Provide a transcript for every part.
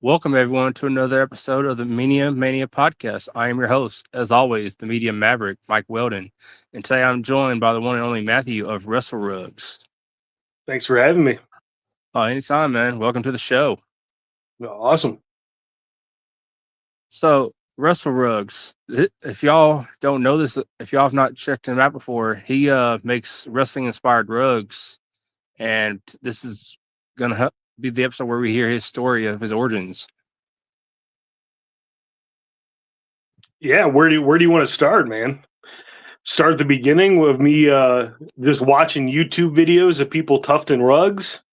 Welcome, everyone, to another episode of the Media Mania Podcast. I am your host, as always, the Media Maverick, Mike Weldon. And today I'm joined by the one and only Matthew of Wrestle Rugs. Thanks for having me. Anytime, man. Welcome to the show. Awesome. So, Wrestle Rugs, if y'all don't know this, if y'all have not checked him out before, he makes wrestling-inspired rugs. And this is going to be the episode where we hear his story of his origins. Yeah, where do you want to start, man? Start at the beginning with me just watching YouTube videos of people tufting rugs.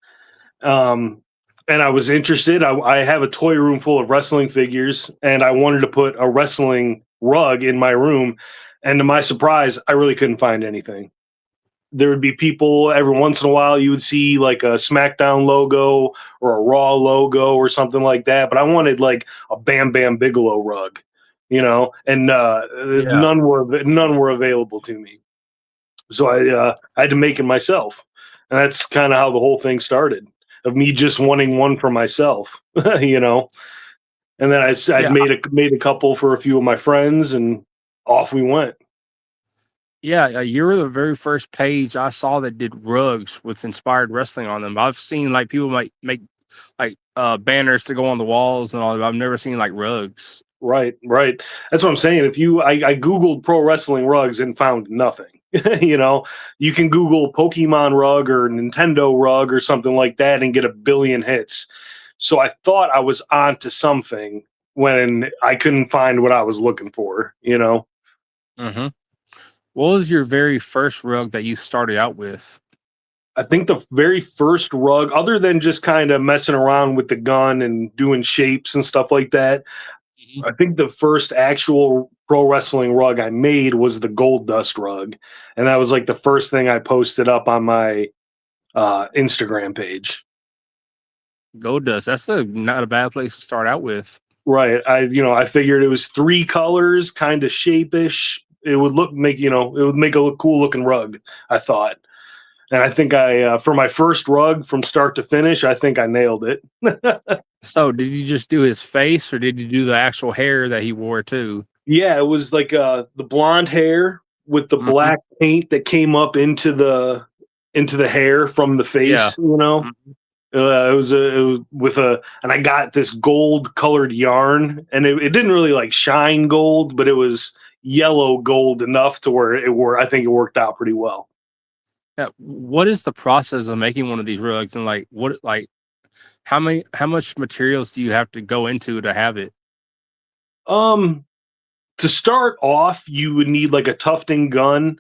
And I was interested. I have a toy room full of wrestling figures, and I wanted to put a wrestling rug in my room. And to my surprise, I really couldn't find anything. There would be people every once in a while, you would see like a SmackDown logo or a Raw logo or something like that. But I wanted like a Bam Bam Bigelow rug, and none were available to me. So I had to make it myself. And that's kind of how the whole thing started, of me just wanting one for myself, And then I made a couple for a few of my friends, and off we went. Yeah, you were the very first page I saw that did rugs with inspired wrestling on them. I've seen like people might make like banners to go on the walls and all that. I've never seen like rugs. Right. That's what I'm saying. I Googled pro wrestling rugs and found nothing. You can Google Pokemon rug or Nintendo rug or something like that and get a billion hits. So I thought I was onto something when I couldn't find what I was looking for, Mm-hmm. What was your very first rug that you started out with? I think the very first rug, other than just kind of messing around with the gun and doing shapes and stuff like that, I think the first actual pro wrestling rug I made was the Gold Dust rug. And that was like the first thing I posted up on my Instagram page. Gold Dust. That's not a bad place to start out with. Right. I figured it was 3 colors, kind of shapeish. It would make a cool looking rug, I thought. And I think for my first rug from start to finish, I think I nailed it. So did you just do his face, or did you do the actual hair that he wore too? Yeah, it was like the blonde hair with the black paint that came up into the hair from the face, It was and I got this gold colored yarn, and it didn't really like shine gold, but it was yellow gold enough to where I think it worked out pretty well. Yeah. What is the process of making one of these rugs, and how much materials do you have to go into to have it? To start off, you would need like a tufting gun,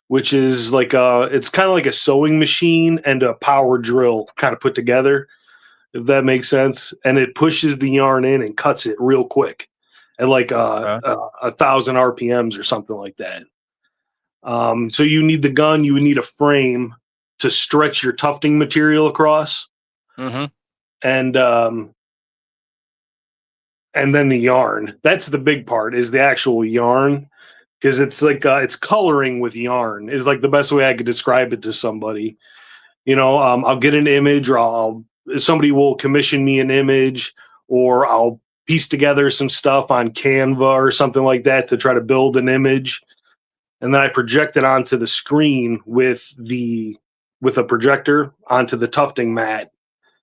which is like it's kind of like a sewing machine and a power drill kind of put together, if that makes sense. And it pushes the yarn in and cuts it real quick at like 1,000 RPMs or something like that. So you need the gun, you would need a frame to stretch your tufting material across. Mm-hmm. And then the yarn. That's the big part, is the actual yarn, because it's like it's coloring with yarn is like the best way I could describe it to somebody. I'll get an image, or somebody will commission me an image, or I'll piece together some stuff on Canva or something like that to try to build an image, and then I project it onto the screen with a projector onto the tufting mat,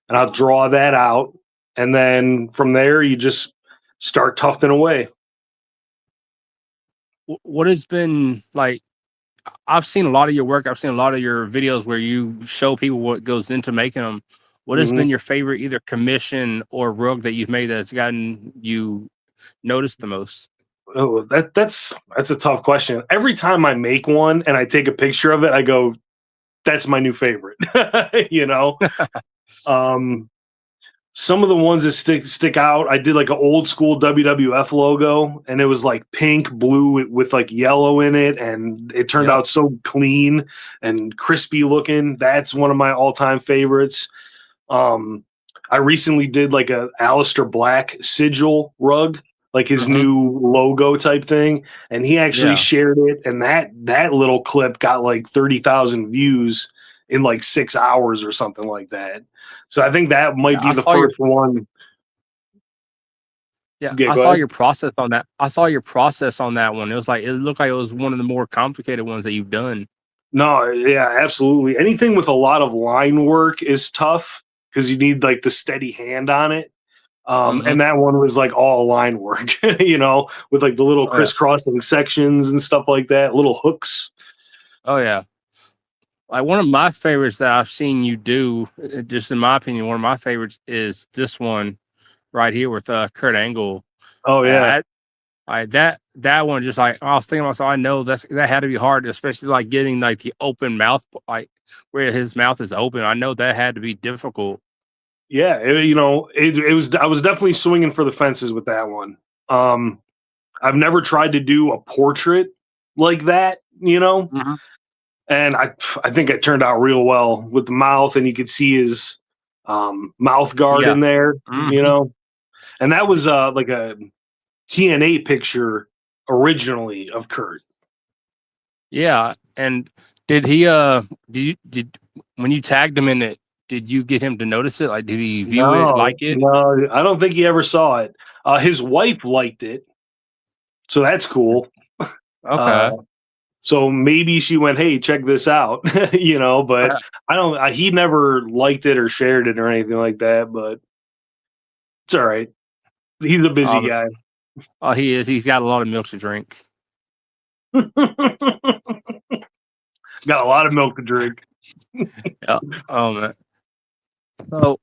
and I'll draw that out, and then from there you just start tufting away. What has been like? I've seen a lot of your work. I've seen a lot of your videos where you show people what goes into making them. What has been your favorite either commission or rug that you've made that's gotten you noticed the most? Oh, that's a tough question. Every time I make one and I take a picture of it, I go, "That's my new favorite." You know, um, some of the ones that stick out. I did like an old school WWF logo, and it was like pink, blue with like yellow in it, and it turned out so clean and crispy looking. That's one of my all time favorites. I recently did like a Aleister Black sigil rug, like his new logo type thing, and he actually shared it, and that little clip got like 30,000 views in like 6 hours or something like that. So I think that might be the first one. Yeah, I saw your process on that. I saw your process on that one. It looked like it was one of the more complicated ones that you've done. No, yeah, absolutely. Anything with a lot of line work is tough because you need like the steady hand on it. And that one was like all line work, you know, with like the little crisscrossing sections and stuff like that, little hooks. Oh yeah. Like one of my favorites that I've seen you do, just in my opinion, one of my favorites is this one right here with Kurt Angle. Oh yeah. That one, just like I was thinking myself, I know that had to be hard, especially like getting like the open mouth, like where his mouth is open. I know that had to be difficult. Yeah, it was. I was definitely swinging for the fences with that one. I've never tried to do a portrait like that, and I think it turned out real well with the mouth, and you could see his mouth guard in there, and that was like a TNA picture originally of Kurt. Yeah, and did he did when you tagged him in it? Did you get him to notice it? Like, did he view it, like it? No, I don't think he ever saw it. His wife liked it, so that's cool. Okay. So maybe she went, "Hey, check this out," But I don't. He never liked it or shared it or anything like that. But it's all right. He's a busy guy. Oh, he is. He's got a lot of milk to drink. Got a lot of milk to drink. Yeah. Oh man. So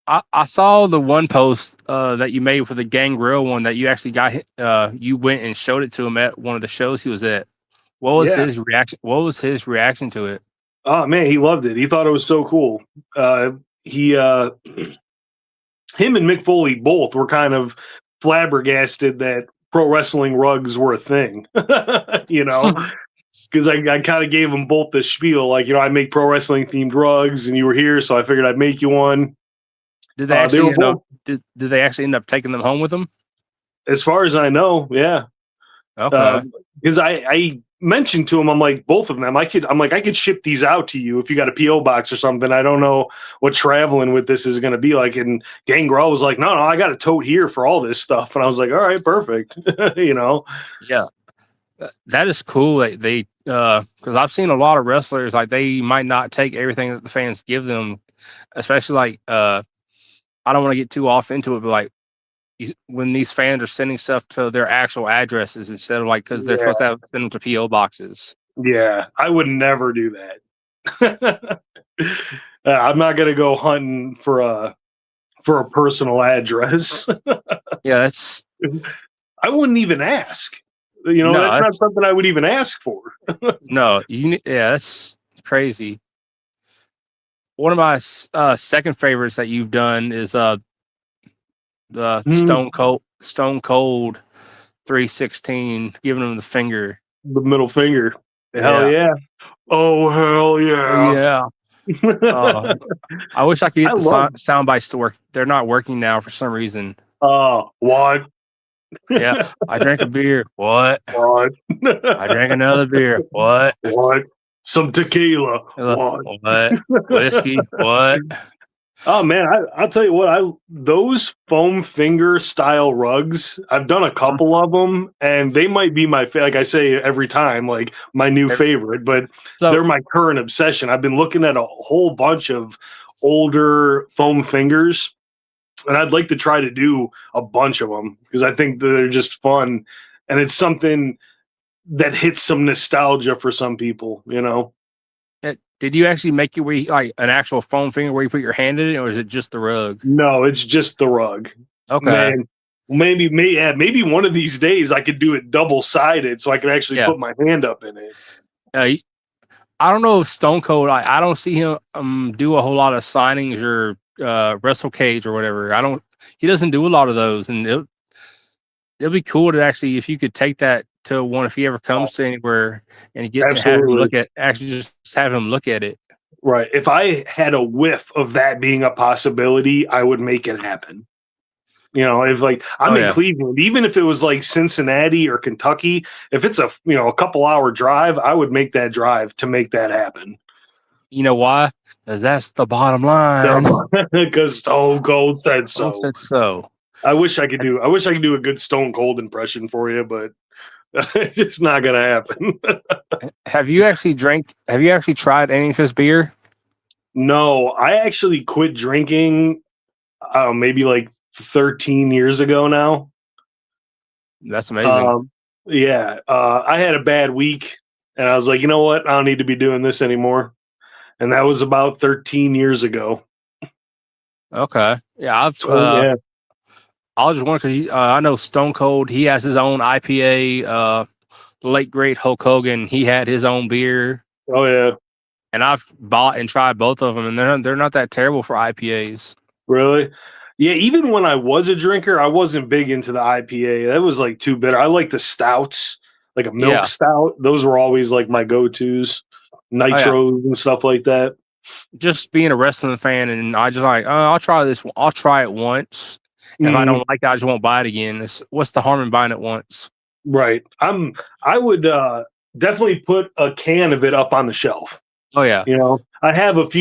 I saw the one post that you made for the Gangrel one that you actually got. You went and showed it to him at one of the shows he was at. What was his reaction? What was his reaction to it? Oh man, he loved it. He thought it was so cool. Him and Mick Foley both were kind of flabbergasted that pro wrestling rugs were a thing, because I kind of gave them both the spiel, like, I make pro wrestling themed rugs and you were here, so I figured I'd make you one. Did they actually did they actually end up taking them home with them? As far as I know, yeah. Okay. Because I mentioned to him, I'm like, both of them, I could ship these out to you if you got a PO box or something. I don't know what traveling with this is going to be like. And Gangrel was like, no, I got a tote here for all this stuff. And I was like, all right, perfect. Yeah, that is cool. They because I've seen a lot of wrestlers, like, they might not take everything that the fans give them, especially like I don't want to get too off into it, but like when these fans are sending stuff to their actual addresses instead of, like, because they're supposed to send them to PO boxes. Yeah, I would never do that. I'm not gonna go hunting for a personal address. Yeah, that's. I wouldn't even ask. No, that's not something I would even ask for. No, that's crazy. One of my second favorites that you've done is the Stone Cold 316, giving him the finger, the middle finger. Hell yeah! Oh hell yeah! Yeah. I wish I could get the sound bites to work. They're not working now for some reason. What? Yeah, I drank a beer. What? What? I drank another beer. What? What? Some tequila. What? Whiskey. What? Oh man, I'll tell you what, those foam finger style rugs, I've done a couple of them, and they might be my like I say every time, like my new favorite, but they're my current obsession. I've been looking at a whole bunch of older foam fingers, and I'd like to try to do a bunch of them because I think they're just fun, and it's something that hits some nostalgia for some people, you know. Did you actually make it where like an actual foam finger where you put your hand in it, or is it just the rug? No, it's just the rug. Okay. Man, maybe one of these days I could do it double-sided so I could actually put my hand up in it. I don't know if Stone Cold, I don't see him do a whole lot of signings or wrestle cage or whatever. He doesn't do a lot of those, and it'll be cool to actually, if you could take that to one, if he ever comes to anywhere and have him look at, actually just have him look at it. Right. If I had a whiff of that being a possibility, I would make it happen. You know, if like I'm in Cleveland, even if it was like Cincinnati or Kentucky, if it's a couple hour drive, I would make that drive to make that happen. You know why? Because that's the bottom line. Because Stone Cold said so. I wish I could do a good Stone Cold impression for you, but it's not gonna happen. Have you actually tried any of his beer? No, I actually quit drinking maybe like 13 years ago now. That's amazing. I had a bad week and I was like, you know what? I don't need to be doing this anymore. And that was about 13 years ago. Okay. Yeah, I was just wondering because I know Stone Cold, he has his own IPA. The late great Hulk Hogan, he had his own beer. Oh yeah. And I've bought and tried both of them, and they're not that terrible for IPAs. Really? Yeah, even when I was a drinker, I wasn't big into the IPA. That was like too bitter. I like the stouts, like a milk stout. Those were always like my go-tos, nitros and stuff like that. Just being a wrestling fan, and I just like, I'll try this. I'll try it once. If I don't like it, I just won't buy it again. What's the harm in buying it once? Right. I would definitely put a can of it up on the shelf. Oh yeah. You know, I have a Nick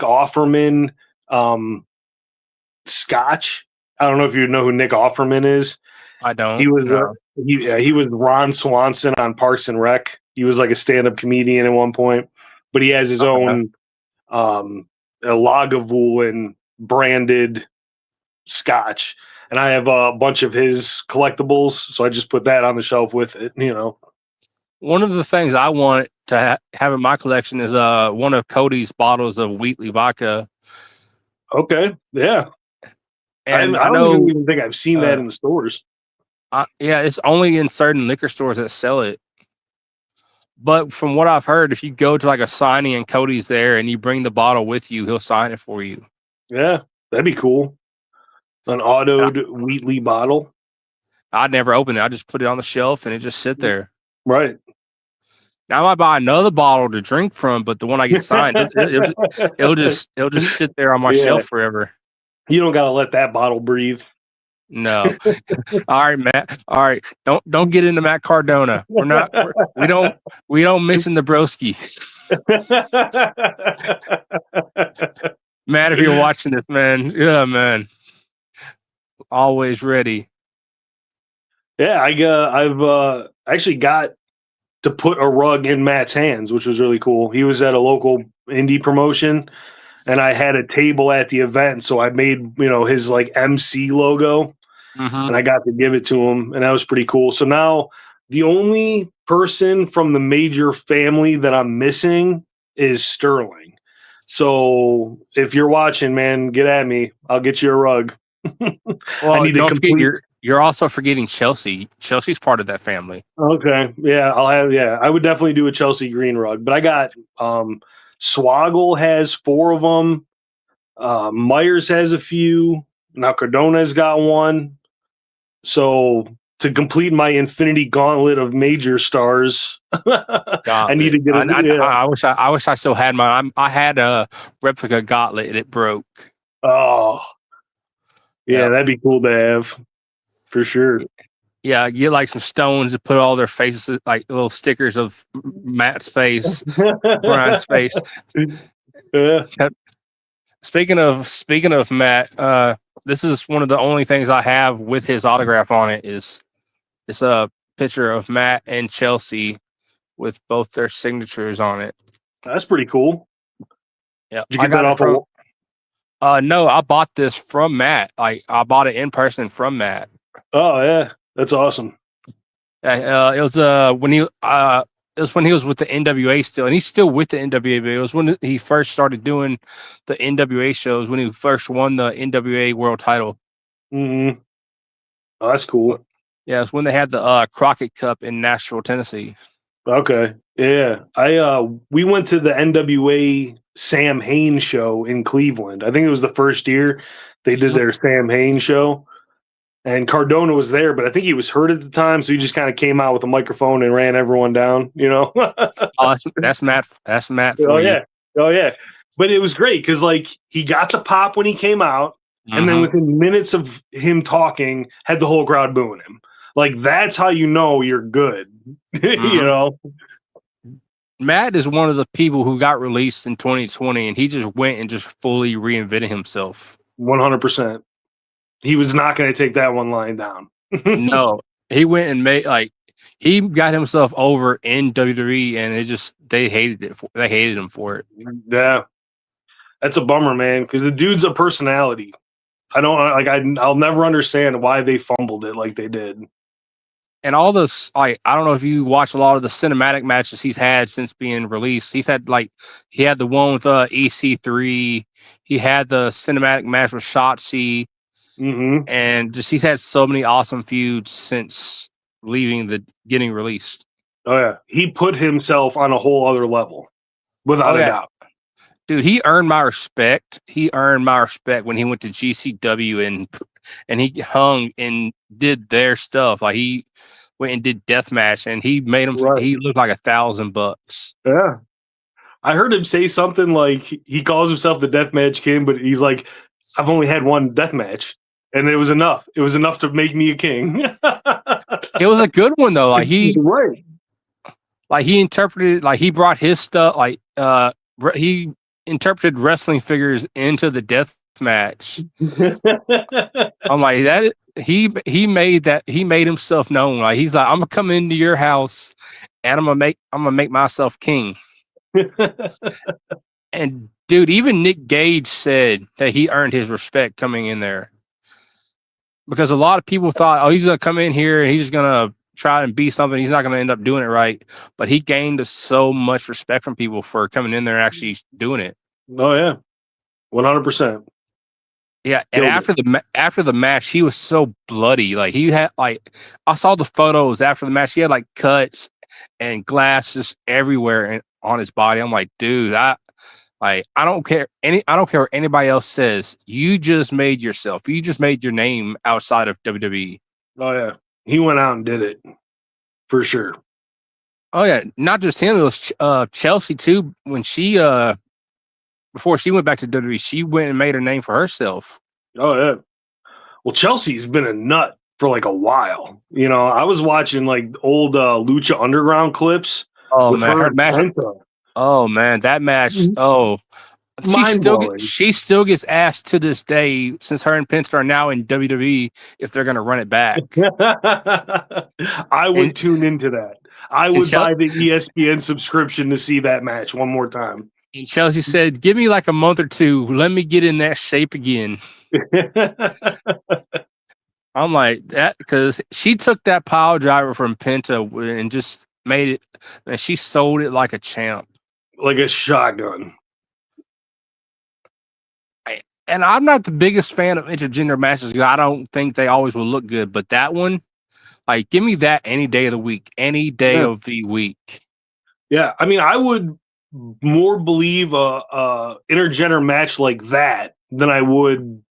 Offerman Scotch. I don't know if you know who Nick Offerman is. I don't. He was he was Ron Swanson on Parks and Rec. He was like a stand-up comedian at one point, but he has his own Lagavulin branded Scotch, and I have a bunch of his collectibles, so I just put that on the shelf with it. You know, one of the things I want to have in my collection is one of Cody's bottles of Wheatley vodka. Okay, yeah. And I don't even think I've seen that in the stores. It's only in certain liquor stores that sell it. But from what I've heard, if you go to like a signing and Cody's there and you bring the bottle with you, he'll sign it for you. Yeah, that'd be cool. An autoed Wheatley bottle. I'd never open it. I just put it on the shelf and it just sit there. Right. Now I might buy another bottle to drink from, but the one I get signed, it'll just sit there on my shelf forever. You don't gotta let that bottle breathe. No. All right, Matt. All right. Don't get into Matt Cardona. We don't mention the broski. Matt, if you're watching this, man. Yeah, man. Always ready. Yeah, I've actually got to put a rug in Matt's hands, which was really cool. He was at a local indie promotion and I had a table at the event, so I made, his like MC logo. And I got to give it to him, and that was pretty cool. So now the only person from the Major family that I'm missing is Sterling. So if you're watching, man, get at me. I'll get you a rug. Well, I need to complete. You're also forgetting Chelsea. Chelsea's part of that family. Okay. Yeah, I would definitely do a Chelsea green rug. But I got Swoggle has 4 of them. Myers has a few. Now Cardona's got one. So to complete my infinity gauntlet of major stars, I need to get I wish I still had mine. I had a replica gauntlet and it broke. Oh, yeah, that'd be cool to have for sure. Yeah, get like some stones to put all their faces, like little stickers of Matt's face, Brian's face. Yeah. Speaking of Matt, this is one of the only things I have with his autograph on it. It's a picture of Matt and Chelsea with both their signatures on it. That's pretty cool. Yeah, did you get that off of? No, I bought this from Matt. I bought it in person from Matt. Oh yeah, that's awesome. It was it was when he was with the NWA still, and he's still with the NWA. But it was when he first started doing the NWA shows, when he first won the NWA World Title. Mm-hmm. Oh, that's cool. Yeah, it's when they had the Crockett Cup in Nashville, Tennessee. Okay. Yeah. We went to the NWA Sam Hain show in Cleveland. I think it was the first year they did their Sam Hain show. And Cardona was there, but I think he was hurt at the time, so he just kind of came out with a microphone and ran everyone down, you know. Oh, that's Matt. That's Matt for Oh you. yeah. Oh yeah. But it was great because like he got the pop when he came out, and then within minutes of him talking, had the whole crowd booing him. Like that's how you know you're good. You know. Matt is one of the people who got released in 2020, and he just went and just fully reinvented himself. 100%. He was not going to take that one lying down. No, he went and he got himself over in WWE, and they hated it. They hated him for it. Yeah, that's a bummer, man. Because the dude's a personality. I'll never understand why they fumbled it like they did. And all this, I don't know if you watch a lot of the cinematic matches he's had since being released. He had the one with EC3. He had the cinematic match with Shotzi. And he's had so many awesome feuds since getting released. Oh yeah, he put himself on a whole other level, without a doubt. Dude, he earned my respect. He earned my respect when he went to GCW and he hung and did their stuff. Like he went and did deathmatch, and he made him. Right. He looked like $1,000. Yeah, I heard him say something like he calls himself the Deathmatch King, but he's like, I've only had one deathmatch. And it was enough. It was enough to make me a king. It was a good one though. Like he interpreted, like he brought his stuff. Like he interpreted wrestling figures into the death match. I'm like that. He made himself known. Like he's like, I'm gonna come into your house and I'm gonna make myself king. And dude, even Nick Gage said that he earned his respect coming in there. Because a lot of people thought, oh, he's going to come in here and he's just going to try and be something. He's not going to end up doing it right. But he gained so much respect from people for coming in there and actually doing it. Oh, yeah. 100%. Yeah. And after the match, he was so bloody. Like he had, like, I saw the photos after the match. He had like cuts and glasses everywhere on his body. I'm like, dude, I don't care what anybody else says. You just made yourself. You just made your name outside of WWE. Oh yeah, he went out and did it for sure. Oh yeah, not just him. It was Chelsea too. When she before she went back to WWE, she went and made her name for herself. Oh yeah. Well, Chelsea's been a nut for like a while. You know, I was watching like old Lucha Underground clips. Oh man, her match. Oh man, that match! Oh, she still gets asked to this day, since her and Penta are now in WWE, if they're going to run it back. I would tune into that. I would buy the ESPN subscription to see that match one more time. And Chelsea said, "Give me like a month or two. Let me get in that shape again." I'm like that because she took that pile driver from Penta and just made it, and she sold it like a champ. Like a shotgun. And I'm not the biggest fan of intergender matches. I don't think they always will look good. But that one, like, give me that any day of the week. Any day of the week. Yeah. I mean, I would more believe a intergender match like that than I would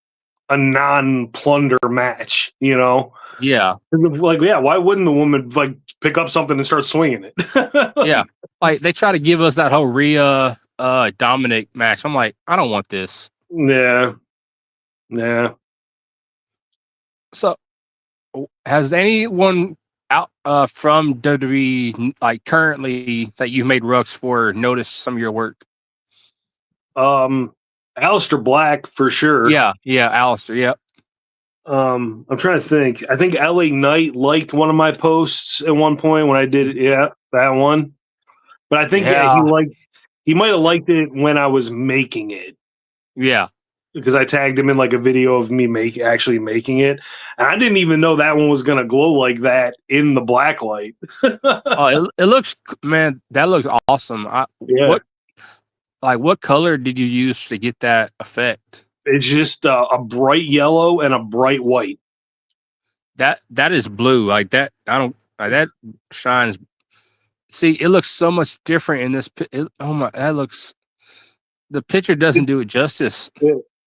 a non-plunder match, you know? Yeah. Like, yeah, why wouldn't the woman, like, pick up something and start swinging it? Yeah. Like, they try to give us that whole Rhea Dominic match. I'm like, I don't want this. Yeah. Yeah. So, has anyone out from WWE, like, currently that you've made rugs for, noticed some of your work? Aleister Black, for sure. Yeah. Aleister, yep. I'm trying to think. I think LA Knight liked one of my posts at one point when I did it. Yeah, that one. But I think he might have liked it when I was making it. Yeah. because I tagged him in like a video of me actually making it. And I didn't even know that one was gonna glow like that in the black light. Oh, it looks, man, that looks awesome. Yeah, What color did you use to get that effect? it's just a bright yellow and a bright white. That is blue. Like that, I don't like that shines. See, it looks so much different in this. Oh my, that looks. The picture doesn't do it justice.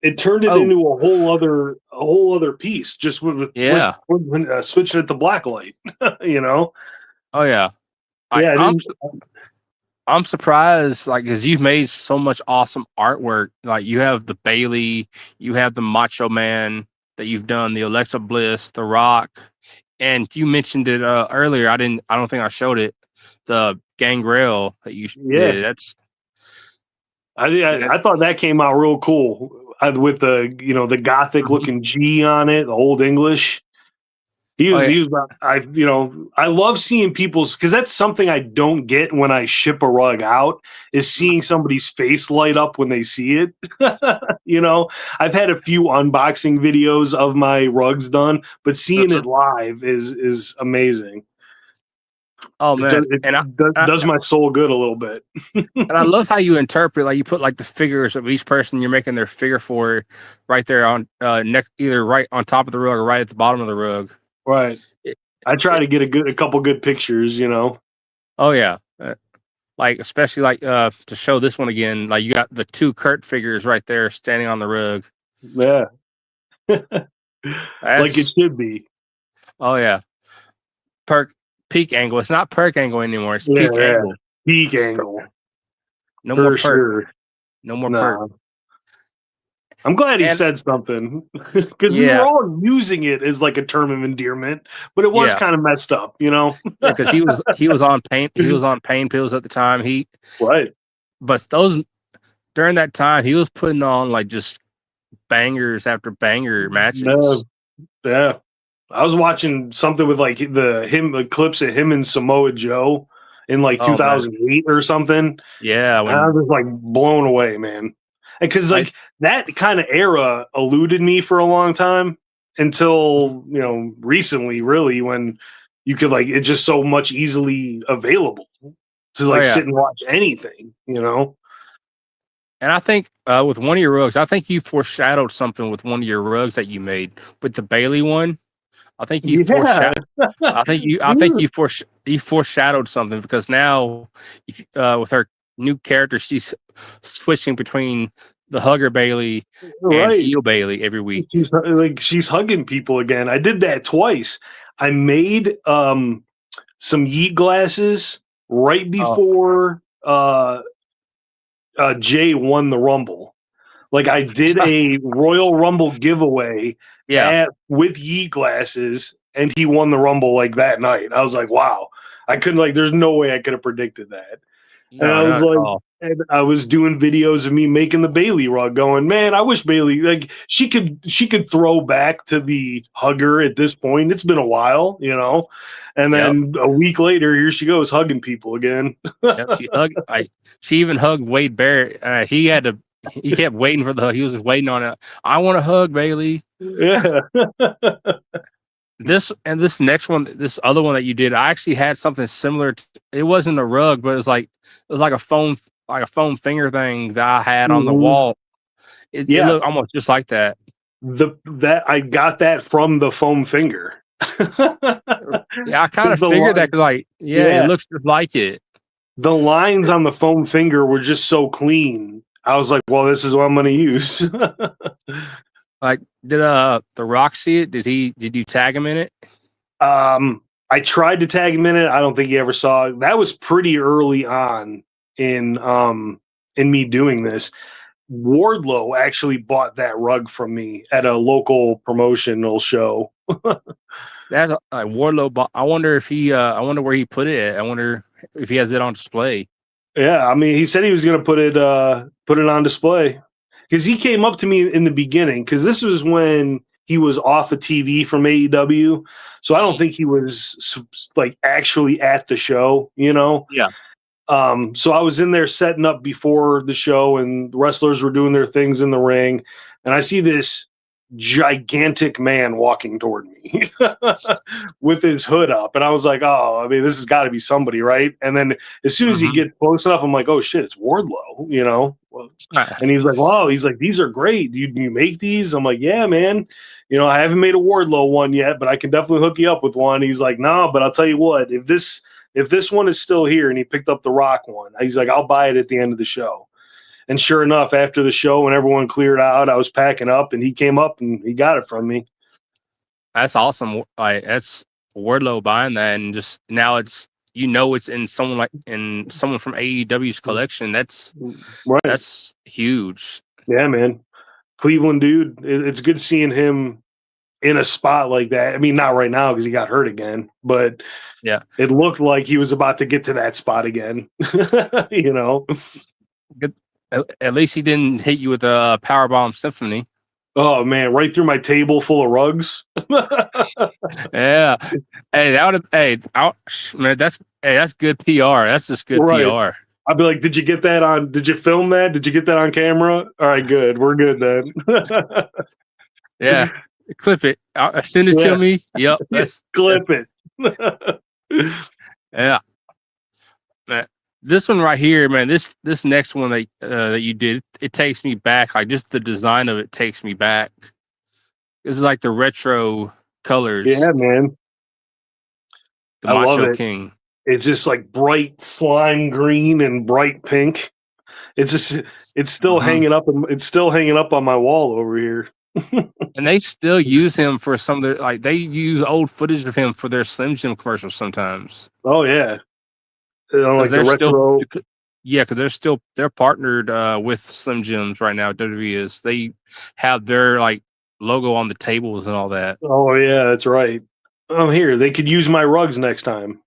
It turned it into a whole other piece just with yeah, switching it to black light. You know. Oh yeah. I'm surprised, like, because you've made so much awesome artwork. Like, you have the Bailey, you have the Macho Man that you've done, the Alexa Bliss, the Rock, and you mentioned it earlier. I don't think I showed it. The Gangrel that you did. That's. I thought that came out real cool with the gothic looking G on it, the old English. He was I love seeing people's, because that's something I don't get when I ship a rug out, is seeing somebody's face light up when they see it. I've had a few unboxing videos of my rugs done, but seeing it live is amazing. Oh man, it does my soul good a little bit. And I love how you interpret, like you put like the figures of each person you're making their figure for right there on either right on top of the rug or right at the bottom of the rug. Right. I try to get a couple good pictures, Oh yeah. Like especially like to show this one again, like you got the two Kurt figures right there standing on the rug. Yeah. Like it should be. Oh yeah. Peak angle. It's not perk angle anymore. It's peak angle. Peak angle. No more perk. Sure. No more perk. I'm glad he said something, because we were all using it as like a term of endearment, but it was kind of messed up, Because he was on pain pills at the time. But during that time he was putting on like just bangers after banger matches. Yeah. I was watching something with like the clips of him and Samoa Joe in like 2008 or something. Yeah, I was like blown away, man. Because like that kind of era eluded me for a long time until recently, really, when you could like it's just so much easily available to like sit and watch anything, And I think with one of your rugs, I think you foreshadowed something with one of your rugs that you made with the Bailey one. I think you foreshadowed. I think you foreshadowed something, because now, with her new character, she's switching between the hugger Bailey and heel Bailey every week. She's hugging people again. I did that twice. I made some Yeet glasses right before Jay won the Rumble. Like I did a Royal Rumble giveaway with Yeet glasses, and he won the Rumble like that night. I was like, wow. I couldn't there's no way I could have predicted that. And I was like, and I was doing videos of me making the Bailey rug, going, man, I wish Bailey she could throw back to the hugger at this point. It's been a while, And then a week later, here she goes hugging people again. She even hugged Wade Barrett. He kept waiting for the hug. He was just waiting on it. I want to hug Bailey. Yeah. This next one, this other one that you did, I actually had something similar. It wasn't a rug, but it was like a foam finger thing that I had on the wall. It looked almost just like that. That I got that from the foam finger. Yeah, I kind of figured that, it looks just like it. The lines on the foam finger were just so clean. I was like, well, this is what I'm going to use. Like, did the Rock see it? Did you tag him in it? I tried to tag him in it. I don't think he ever saw it. That was pretty early on in me doing this. Wardlow actually bought that rug from me at a local promotional show. That's Wardlow. I wonder if I wonder where he put it at. I wonder if he has it on display. Yeah, I mean, he said he was going to put it on display, because he came up to me in the beginning, because this was when he was off of TV from AEW, so I don't think he was like actually at the show, Yeah. So I was in there setting up before the show, and the wrestlers were doing their things in the ring. and I see this gigantic man walking toward me with his hood up, and I was like, oh, I mean, this has got to be somebody, right? And then as soon as he gets close enough, I'm like, oh shit, it's Wardlow, you know. And he's like, wow, he's like, these are great. Do you make these? I'm like, yeah, man. You know, I haven't made a Wardlow one yet, but I can definitely hook you up with one. He's like, no, but I'll tell you what, if this one is still here, and he picked up the Rock one, he's like, I'll buy it at the end of the show. And sure enough, after the show, when everyone cleared out, I was packing up, and he came up and he got it from me. That's awesome. Like, that's Wardlow buying that, and just now it's, you know, it's in someone from AEW's collection. That's right. That's huge. Yeah, man. Cleveland dude. It's good seeing him in a spot like that. I mean, not right now because he got hurt again, but yeah, it looked like he was about to get to that spot again. You know. Good. At least he didn't hit you with a powerbomb symphony. Oh man, right through my table full of rugs. Yeah. Hey, that would have. Man, that's good PR. That's just good PR. I'd be like, did you get that on? Did you film that? Did you get that on camera? All right, good. We're good then. Yeah, clip it. Send it to me. Yep, clip it. Yeah. Man, this one right here, man. This next one that you did, it takes me back. Like, just the design of it takes me back. This is like the retro colors. Yeah, man. The Macho King. It's just like bright slime green and bright pink. It's still hanging up. It's still hanging up on my wall over here. And they still use him for some of their, like, they use old footage of him for their Slim Jim commercials sometimes. Oh yeah. Like the retro. Because they're partnered with Slim Jims right now. WWE is. They have their like logo on the tables and all that. Oh yeah, that's right. Oh, here, they could use my rugs next time.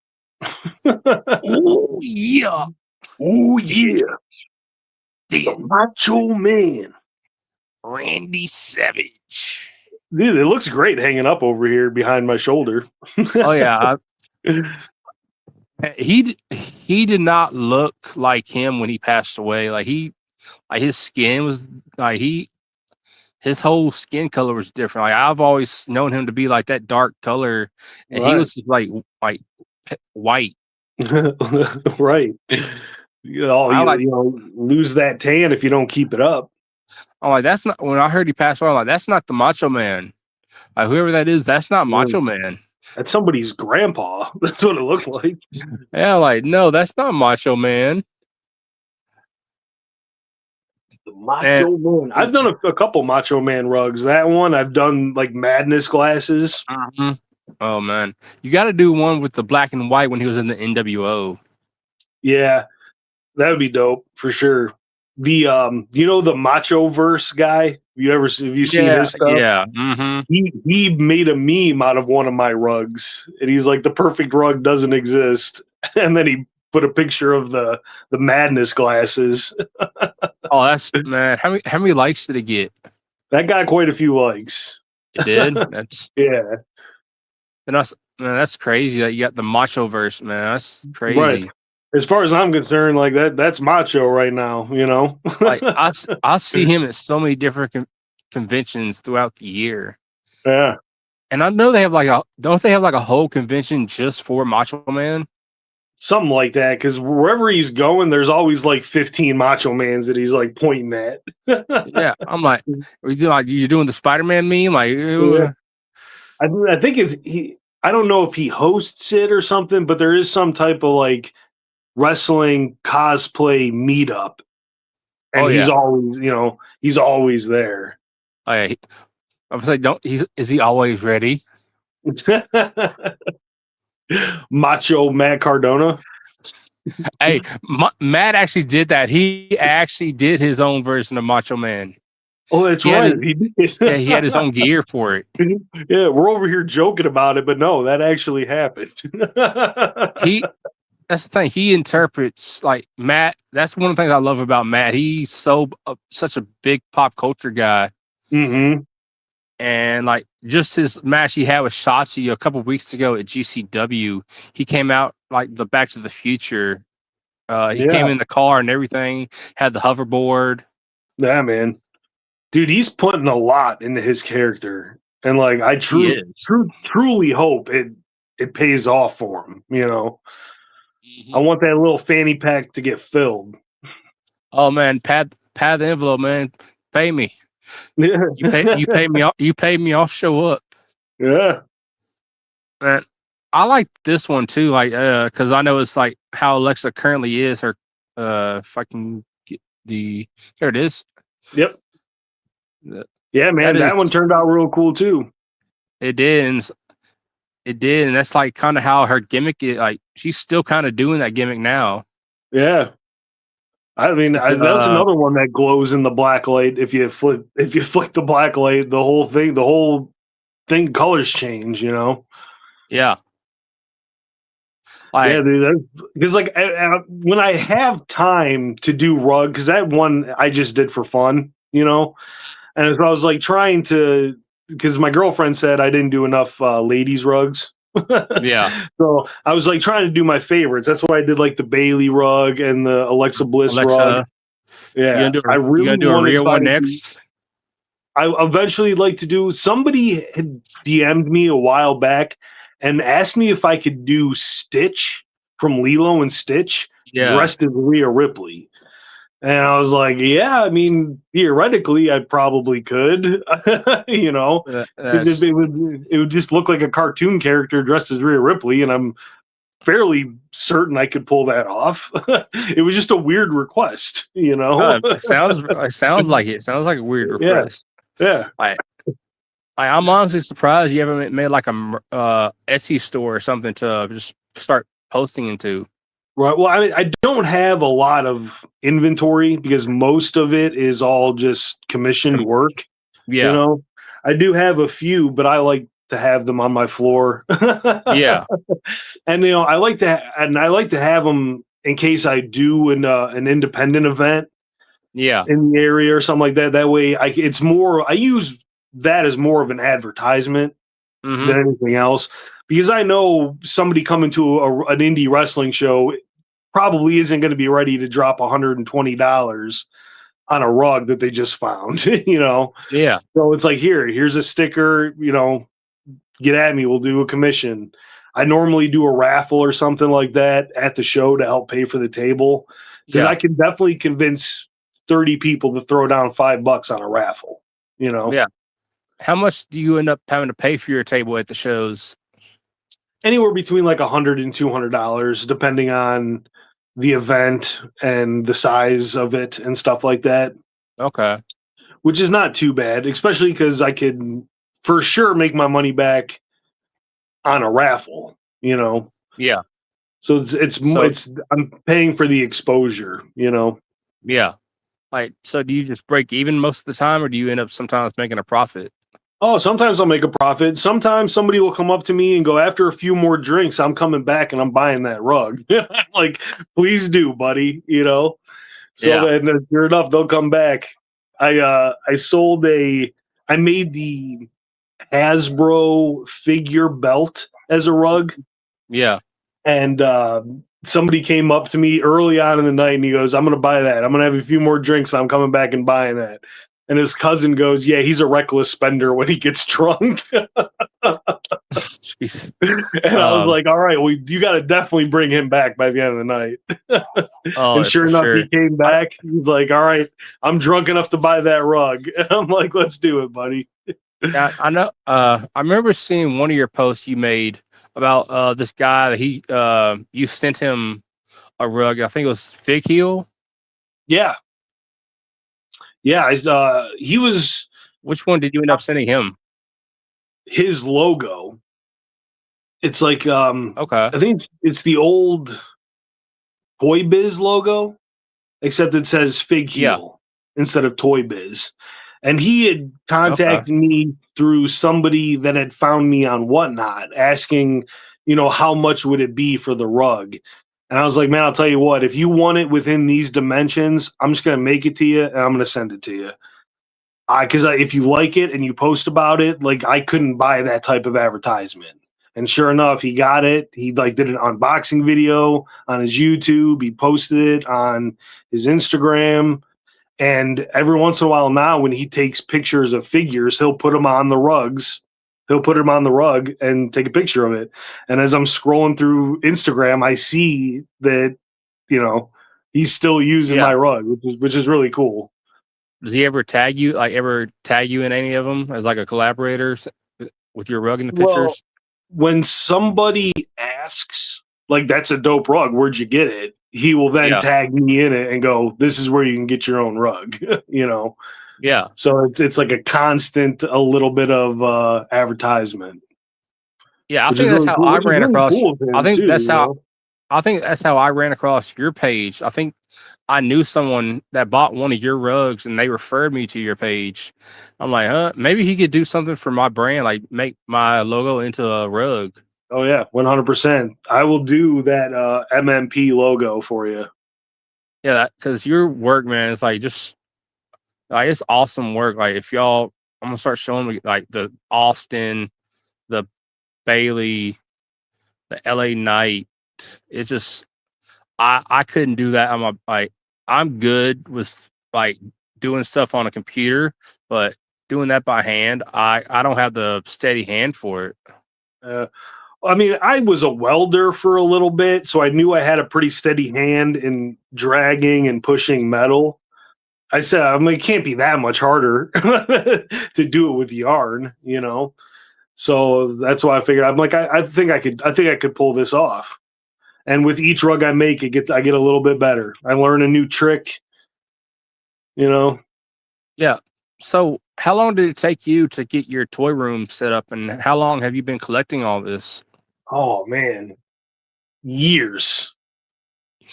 Oh yeah. Oh yeah. The Macho Man. Randy Savage. Dude, it looks great hanging up over here behind my shoulder. Oh yeah. He did not look like him when he passed away. Like his skin was like his whole skin color was different. Like, I've always known him to be like that dark color, and he was just like white. Right. You lose that tan if you don't keep it up. I'm like, that's not, when I heard he passed away, I'm like, that's not the Macho Man. Like, whoever that is, that's not Macho Man. That's somebody's grandpa. That's what it looked like. Yeah, like, no, that's not Macho Man. The Macho Man. I've done a couple Macho Man rugs. That one, I've done like Madness glasses. Mm-hmm. Oh man, you got to do one with the black and white when he was in the NWO. Yeah, that would be dope for sure. The the Macho Verse guy. Have you seen his stuff? Yeah. Mm-hmm. He made a meme out of one of my rugs, and he's like, the perfect rug doesn't exist, and then he put a picture of the Madness glasses. Oh, that's, man. How many likes did it get? That got quite a few likes. It did. That's yeah. And that's crazy that you got the Macho Verse, man. That's crazy. Right. As far as I'm concerned, like that's Macho right now, you know. Like, I see him at so many different conventions throughout the year. Yeah. And I know don't they have like a whole convention just for Macho Man? Something like that, because wherever he's going, there's always like 15 Macho Mans that he's like pointing at. Yeah, I'm like, you're doing the Spider-Man meme, like. Yeah. I think it's he. I don't know if he hosts it or something, but there is some type of like wrestling cosplay meetup, and he's always there. Oh, yeah. I was like, is he always ready? Macho Matt Cardona. Hey, Matt actually did that. He actually did his own version of Macho Man. Oh, that's right. He did. Yeah, he had his own gear for it. Yeah, we're over here joking about it, but no, that actually happened. That's the thing. He interprets like Matt. That's one of the things I love about Matt. He's such a big pop culture guy. Mm-hmm. And like just his match he had with Shotzi a couple weeks ago at GCW, he came out like the Back to the Future. He came in the car and everything, had the hoverboard. Yeah, man. dude, he's putting a lot into his character, and like I truly hope it pays off for him. I want that little fanny pack to get filled. Oh man, pad the envelope, man. Pay me. Yeah, You pay me. You pay me. I'll show up. Yeah, Man, I like this one too. Like, because I know it's like how Alexa currently is. Her, if I can get there it is. Yep. Yeah, man, that one turned out real cool too. It did, and that's like kind of how her gimmick is. Like, she's still kind of doing that gimmick now. Yeah. I mean, that's another one that glows in the black light. If you flick the black light, the whole thing colors change. Yeah. Yeah, dude. Because like when I have time to do rug, because that one I just did for fun, and so I was like trying to, because my girlfriend said I didn't do enough ladies rugs. Yeah. So I was like trying to do my favorites. That's why I did like the Bailey rug and the Alexa Bliss rug. Yeah, I really do a real one next. I eventually like to do. Somebody had DM'd me a while back and asked me if I could do Stitch from Lilo and Stitch dressed as Rhea Ripley. And I was like, yeah, I mean, theoretically, I probably could. It would just look like a cartoon character dressed as Rhea Ripley, and I'm fairly certain I could pull that off. It was just a weird request, It sounds like it. Sounds like a weird request. Yeah. I'm honestly surprised you haven't made like a Etsy store or something to just start posting into. Right. Well, I don't have a lot of inventory because most of it is all just commissioned work. Yeah. I do have a few, but I like to have them on my floor. Yeah. And I like to have them in case I do an independent event. Yeah. In the area or something like that. That way, I use that as more of an advertisement than anything else, because I know somebody coming to an indie wrestling show probably isn't going to be ready to drop $120 on a rug that they just found, Yeah. So it's like, here's a sticker, get at me. We'll do a commission. I normally do a raffle or something like that at the show to help pay for the table, because I can definitely convince 30 people to throw down $5 on a raffle, Yeah. How much do you end up having to pay for your table at the shows? Anywhere between like $100 and $200, depending on the event and the size of it and stuff like that. Okay. Which is not too bad, especially because I could for sure make my money back on a raffle, Yeah. So it's I'm paying for the exposure, Yeah. Like, so do you just break even most of the time, or do you end up sometimes making a profit? Oh, sometimes I'll make a profit. Sometimes somebody will come up to me and go, after a few more drinks, I'm coming back and I'm buying that rug. Like, please do, buddy. So then sure enough, they'll come back. I made the Hasbro figure belt as a rug. Yeah. And somebody came up to me early on in the night and he goes, I'm going to buy that. I'm going to have a few more drinks. And I'm coming back and buying that. And his cousin goes, yeah, he's a reckless spender when he gets drunk. And I was like, all right, well, you got to definitely bring him back by the end of the night. And sure enough, he came back. He's like, all right, I'm drunk enough to buy that rug. And I'm like, let's do it, buddy. Yeah, I know. I remember seeing one of your posts you made about this guy that you sent him a rug. I think it was Fig Heel. Yeah. Yeah, he was. Which one did you end up sending him? His logo. It's like okay. I think it's the old Toy Biz logo, except it says Fig Heel instead of Toy Biz. And he had contacted me through somebody that had found me on Whatnot, asking, how much would it be for the rug? And I was like, man, I'll tell you what, if you want it within these dimensions, I'm just going to make it to you and I'm going to send it to you. Because if you like it and you post about it, like I couldn't buy that type of advertisement. And sure enough, he got it. He did an unboxing video on his YouTube. He posted it on his Instagram. And every once in a while now, when he takes pictures of figures, he'll put them on the rugs. He'll put them on the rug and take a picture of it. And as I'm scrolling through Instagram, I see that, he's still using my rug, which is really cool. Does he ever tag you? Like ever tag you in any of them as like a collaborator with your rug in the pictures? When somebody asks, like, that's a dope rug, where'd you get it? He will then tag me in it and go, this is where you can get your own rug, Yeah. So it's like a constant, a little bit of advertisement. Yeah, I think that's how I ran across. I think that's how. I think that's how I ran across your page. I think I knew someone that bought one of your rugs and they referred me to your page. I'm like, maybe he could do something for my brand, like make my logo into a rug. Oh yeah, 100%. I will do that MMP logo for you. Yeah, because your work, man, is like it's awesome work. Like if y'all, I'm gonna start showing like the Austin, the Bailey, the LA Knight. It's just I couldn't do that. I'm good with like doing stuff on a computer, but doing that by hand, I don't have the steady hand for it. I mean, I was a welder for a little bit, so I knew I had a pretty steady hand in dragging and pushing metal. I said, it can't be that much harder to do it with yarn, So that's why I figured I think I could pull this off. And with each rug I make, I get a little bit better. I learn a new trick, Yeah. So how long did it take you to get your toy room set up, and how long have you been collecting all this? Oh man, years.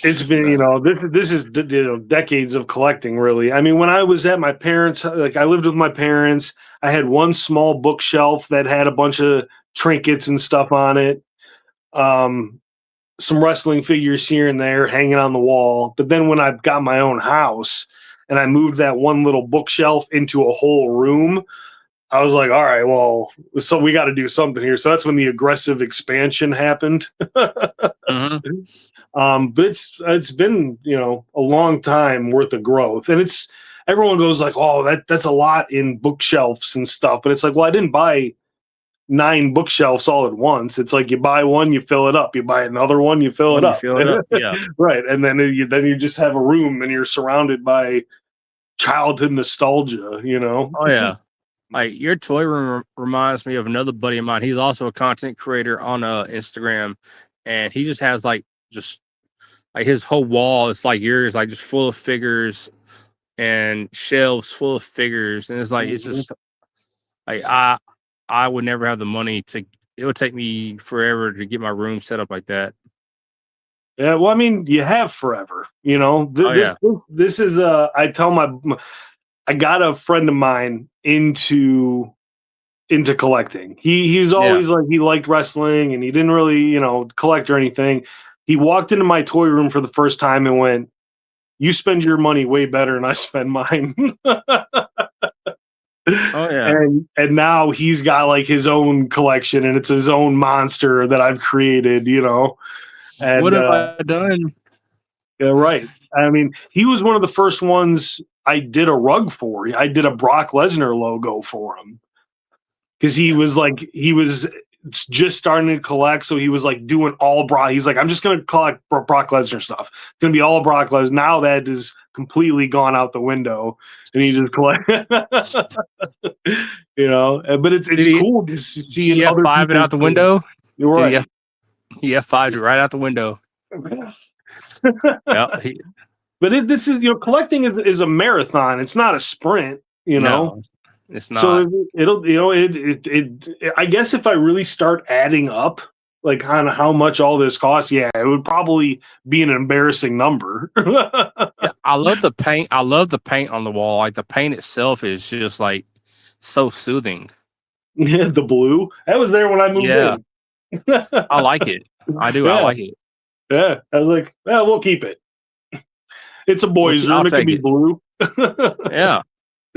It's been, this is decades of collecting, really. I mean, when I was at my parents', like I lived with my parents, I had one small bookshelf that had a bunch of trinkets and stuff on it. Some wrestling figures here and there hanging on the wall. But then when I got my own house and I moved that one little bookshelf into a whole room, I was like, all right, well, so we got to do something here. So that's when the aggressive expansion happened. Mm-hmm. But it's been, a long time worth of growth. And everyone goes like, oh, that's a lot in bookshelves and stuff. But it's like, well, I didn't buy 9 bookshelves all at once. It's like you buy one, you fill it up. You buy another one, you fill it up. Yeah. Right. And then you just have a room and you're surrounded by childhood nostalgia, Oh yeah. Like your toy room reminds me of another buddy of mine. He's also a content creator on Instagram, and he just has like his whole wall is like yours, like just full of figures and shelves full of figures, and it's like it's just like I would never have the money to. It would take me forever to get my room set up like that. Yeah, well, I mean, you have forever, This is I tell I got a friend of mine into collecting. He was always like, he liked wrestling and he didn't really, collect or anything. He walked into my toy room for the first time and went, "You spend your money way better than I spend mine." Oh yeah. And now he's got like his own collection and it's his own monster that I've created, And what have I done? Yeah, right. I mean, he was one of the first ones I did a rug for. I did a Brock Lesnar logo for him because he was just starting to collect. So he was like doing all Brock. He's like, I'm just going to collect Brock Lesnar stuff. It's going to be all Brock Lesnar. Now that is completely gone out the window and he just collect, but it's cool to see other people out the window. You're right. Yeah, F5 right out the window. Yeah. But this is, collecting is a marathon. It's not a sprint, No, it's not. So I guess if I really start adding up, like kind of how much all this costs, it would probably be an embarrassing number. Yeah, I love the paint. I love the paint on the wall. Like the paint itself is just like so soothing. Yeah, the blue. That was there when I moved in. I like it. I do. Yeah. I like it. Yeah. I was like, we'll keep it. It's a boys' room. It can be blue. Yeah.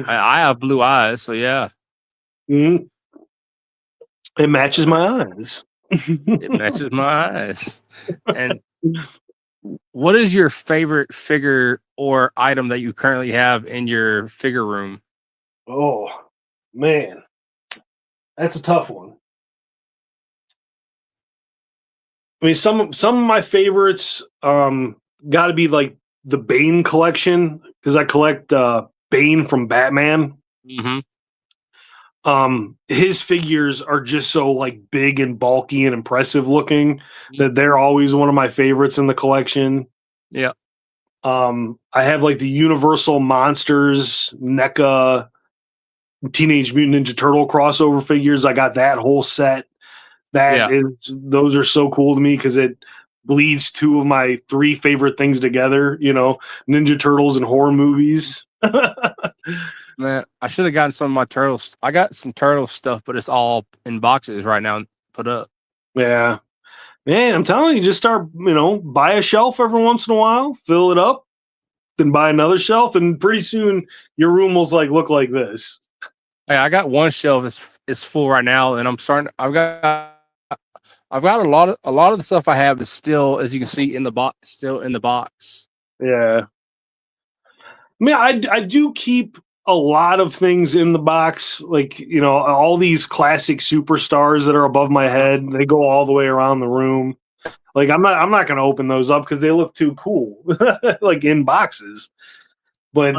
I have blue eyes, so yeah. Mm-hmm. It matches my eyes. It matches my eyes. And What is your favorite figure or item that you currently have in your figure room? Oh man, that's a tough one. I mean, some of my favorites got to be like the Bane collection because I collect Bane from Batman. Mm-hmm. His figures are just so like big and bulky and impressive looking that they're always one of my favorites in the collection. Yeah. I have like the Universal Monsters NECA Teenage Mutant Ninja Turtle crossover figures. I got that whole set. Those are so cool to me because it bleeds two of my three favorite things together, Ninja Turtles and horror movies. Man, I should have gotten some of my turtles. I got some turtle stuff, but it's all in boxes right now and put up. Yeah. Man, I'm telling you, just start, buy a shelf every once in a while, fill it up, then buy another shelf, and pretty soon your room will look like this. Hey, I got one shelf is full right now, and I've got a lot of the stuff I have is still, as you can see, in the box. Yeah. I mean, I do keep a lot of things in the box, like, all these classic superstars that are above my head. They go all the way around the room. Like, I'm not going to open those up because they look too cool, like in boxes. But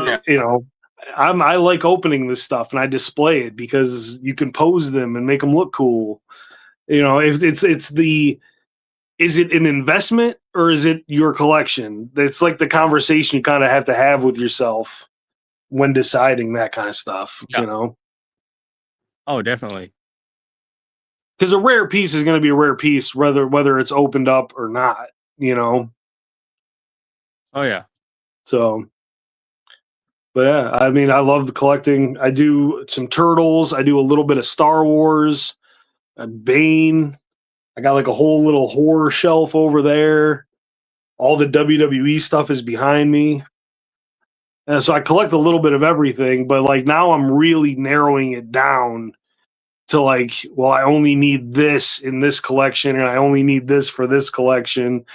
I like opening this stuff and I display it because you can pose them and make them look cool. If is it an investment or is it your collection? It's like the conversation you kind of have to have with yourself when deciding that kind of stuff, Oh, definitely. Because a rare piece is going to be a rare piece, whether it's opened up or not, Oh, yeah. So, but yeah, I mean, I love the collecting. I do some Turtles. I do a little bit of Star Wars, Bane. I got like a whole little horror shelf over there. All the WWE stuff is behind me. And so I collect a little bit of everything, but like now I'm really narrowing it down to like, well, I only need this in this collection and I only need this for this collection,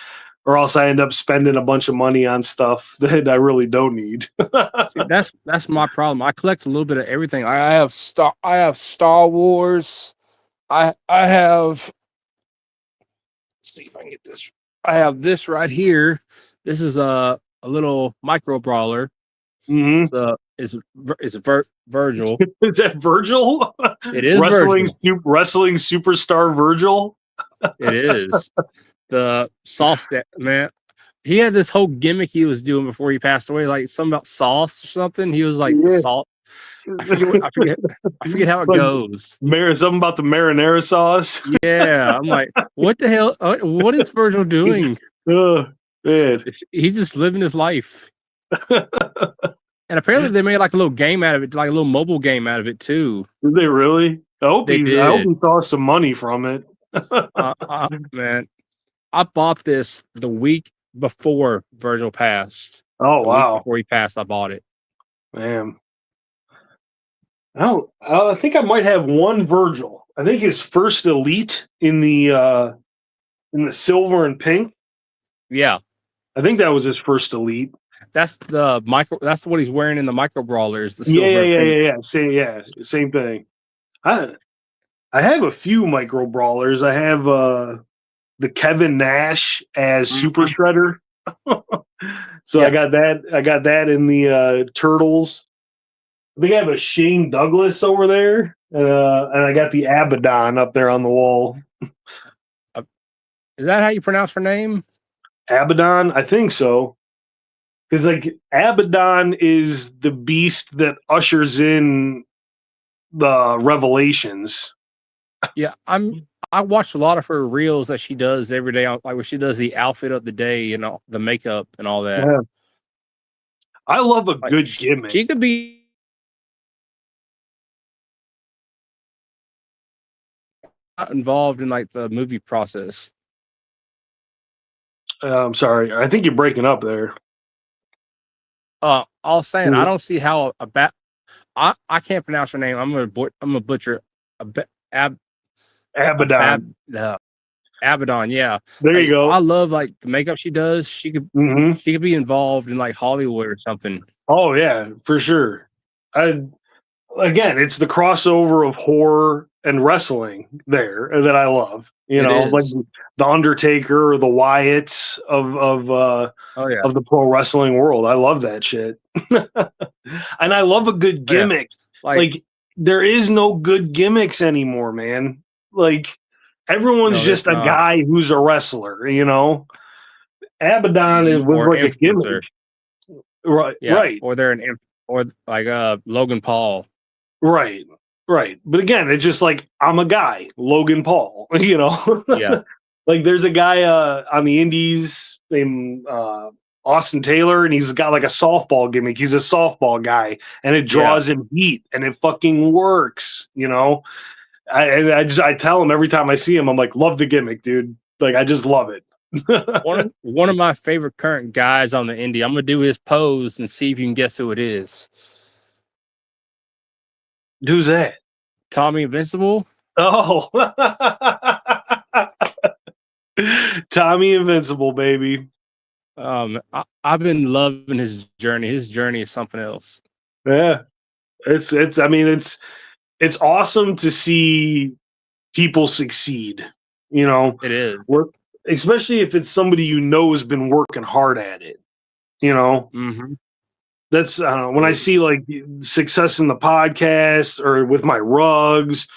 or else I end up spending a bunch of money on stuff that I really don't need. See, that's my problem. I collect a little bit of everything. I have Star Wars. I have, let's see if I can get this. I have this right here. This is a little micro brawler. Mm-hmm. So it's Virgil. Is that Virgil? It is wrestling Virgil. Wrestling superstar Virgil. It is the sauce that man. He had this whole gimmick he was doing before he passed away, like something about sauce or something. He was like salt. I forget how it goes. Something about the marinara sauce. Yeah, I'm like, what the hell? What is Virgil doing? Man. He's just living his life. And apparently they made like a little game out of it, like a little mobile game out of it too. Did they really? I hope he saw some money from it. Man, I bought this the week before Virgil passed. Oh, wow. Before he passed, I bought it. Man. I think I might have one Virgil. I think his first Elite in the silver and pink. Yeah. I think that was his first Elite. That's that's what he's wearing in the micro brawlers. The silver Same thing. I have a few micro brawlers. I have the Kevin Nash as Super Shredder. So yeah. I got that in the Turtles. I think I have a Shane Douglas over there, and I got the Abaddon up there on the wall. Is that how you pronounce her name? Abaddon, I think so. Because like Abaddon is the beast that ushers in the Revelations. Yeah, I watch a lot of her reels that she does every day, like where she does the outfit of the day and all the makeup and all that. Yeah. I love a good gimmick. She could be involved in like the movie process. I'm sorry, I think you're breaking up there. I was saying I don't see how I can't pronounce her name. I'm a butcher. Abaddon. Abaddon, yeah. There you go. I love like the makeup she does. She could be involved in like Hollywood or something. Oh yeah, for sure. Again, it's the crossover of horror and wrestling there that I love. Like the Undertaker or the Wyatts of the pro wrestling world. I love that shit. And I love a good gimmick. Like there is no good gimmicks anymore, man. Like everyone's just a guy who's a wrestler, Abaddon was like a gimmick. Right, yeah. Right. Or they're or like Logan Paul. Right. But again, it's just like I'm a guy, Logan Paul, Yeah. Like there's a guy on the indies named Austin Taylor, and he's got like a softball gimmick. He's a softball guy, and it draws him heat, and it fucking works, I tell him every time I see him, I'm like, love the gimmick, dude. Like I just love it. one of my favorite current guys on the indie. I'm gonna do his pose and see if you can guess who it is. Who's that? Tommy Invincible. Oh, Tommy Invincible, baby. I've been loving his journey. His journey is something else. Yeah, it's awesome to see people succeed. It is. Especially if it's somebody has been working hard at it. Mm-hmm. That's when I see like success in the podcast or with my rugs,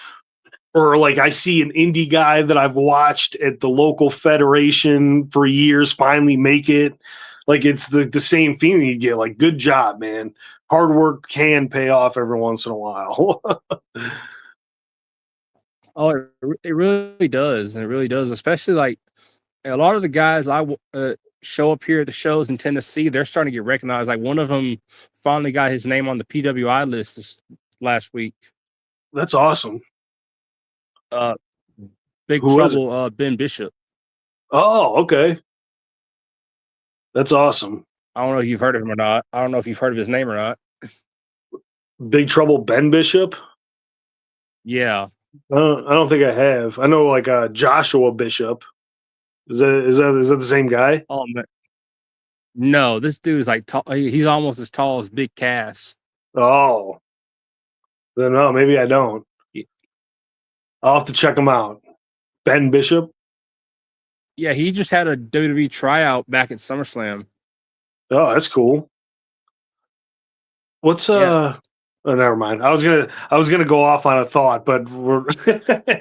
or like I see an indie guy that I've watched at the local federation for years finally make it. Like it's the same feeling you get. Like, good job, man. Hard work can pay off every once in a while. Oh, it really does. And it really does. Especially like a lot of the guys I show up here at the shows in Tennessee, they're starting to get recognized. Like one of them finally got his name on the PWI list last week. That's awesome. Big Trouble, Ben Bishop. Oh, okay. That's awesome. I don't know if you've heard of him or not. I don't know if you've heard of his name or not. Big Trouble Ben Bishop? Yeah. I don't think I have. I know like Joshua Bishop. Is that the same guy? Oh man. No, this dude is like tall. He's almost as tall as Big Cass. Oh. Then no, maybe I don't. I'll have to check him out. Ben Bishop? Yeah, he just had a WWE tryout back at SummerSlam. Oh, that's cool. What's Oh, never mind. I was gonna go off on a thought, but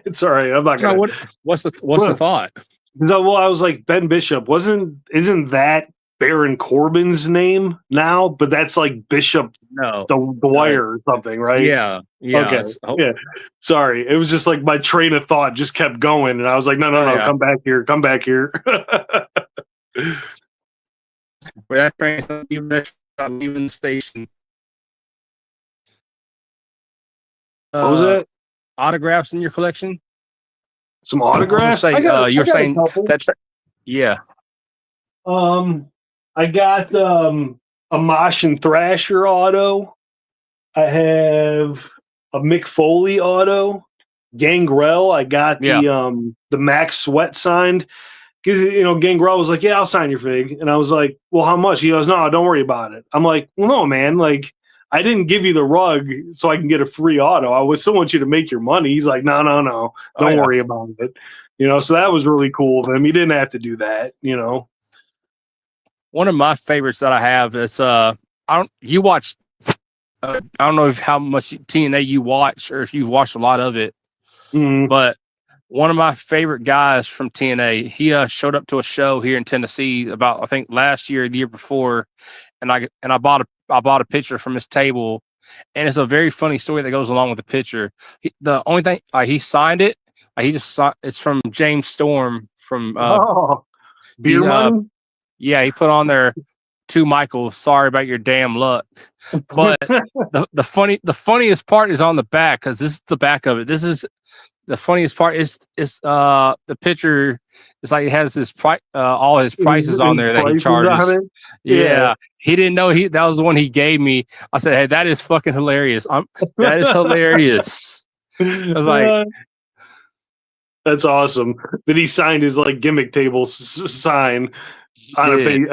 it's all right. I'm not gonna. What's the thought? Well, I was like, Ben Bishop isn't that Baron Corbin's name now? But that's like Bishop, the Wire or something, right? Yeah. Okay. Yeah. Sorry, it was just like my train of thought just kept going, and I was like, no, come back here. That train's leaving the station. What was that? Autographs in your collection? Some autographs? You're saying that's yeah. I got a Mosh and Thrasher auto. I have a Mick Foley auto. Gangrel. I got the Max Sweat signed. Because Gangrel was like, "Yeah, I'll sign your fig," and I was like, "Well, how much?" He goes, "No, don't worry about it." I'm like, "Well, no, man. Like, I didn't give you the rug so I can get a free auto. I would still want you to make your money." He's like, "No, don't worry about it." So that was really cool of him. He didn't have to do that. One of my favorites that I have is I don't know how much TNA you watch or if you've watched a lot of it, but one of my favorite guys from TNA, he showed up to a show here in Tennessee about, I think, last year, the year before, and I bought a picture from his table, and it's a very funny story that goes along with the picture. The only thing he signed it, it's from James Storm from Beer Money. Yeah, he put on there, "To Michael, sorry about your damn luck." But the funniest part is on the back, because this is the back of it. This is the funniest part is the picture. It's like it has his all his prices on there that he charges. Yeah. He didn't know that was the one he gave me. I said, "Hey, that is fucking hilarious. That is hilarious." I was like, That's awesome. That he signed his like gimmick table sign on